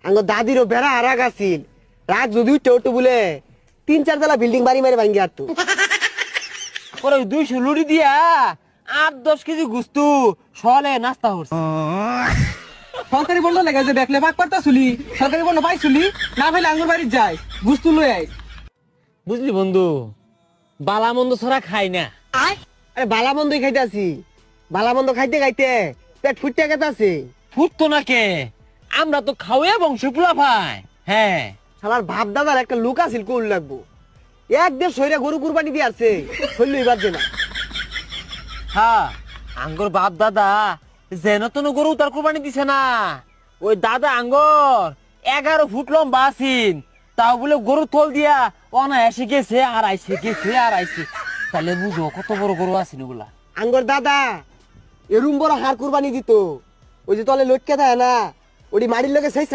আঙ্গ দাদিরও বেড়া আর রাগ আছিল রাগ যদি উঠতে উঠতে বলে 3-4 তলা বিল্ডিং বাড়ি মারি ভাঙ্গি আর তো পরে 200 লুড়ি দিয়া 8-10 কেজি গুস্তু সলে নাস্তা হচ্ছে। সরকারি বন্ধ লেগে যে দেখলে ভাগ পারতা শুলি সরকারি বন্ধ পাই শুলি না পাইলে আঙ্গুর বাড়ি যায় গুস্তু লই আই। বুঝলি বন্ধু, বালা মন্দ ছড়া খাই না। আরে বালা মন্দই খাইতে আছি, বালা মন্দ খাইতে খাইতে পেট ফুটতে গেতে আছে। ফুটতো না কে, আমরা তো খাওয়া বংশ পোলা ভাই। হ্যাঁ শালার বাপ দাদার একটা লোক আছিল কোল লাগবো, একদের সইরা গরু কুরবানি দিয়ে আসছে হইল এবার যে না। হ্যাঁ, আঙ্গর বাপ দাদা যেন তেন গরু তার কোরবানি দিছে না। ওই দাদা আঙ্গর 11 ফুট লম্বা আছিন, তাও বলে গরু তোল দিয়া অনায়াসে গেছে আর আইছে, গেছে আর আইছে। তাহলে বুঝো কত বড় গরু আছিন ওগুলা। আঙ্গর দাদা এরুম বড় হার কুরবানি দিত, ওই যে তলে লটকে থাকে না, ওটি মাটির লোকে শেষ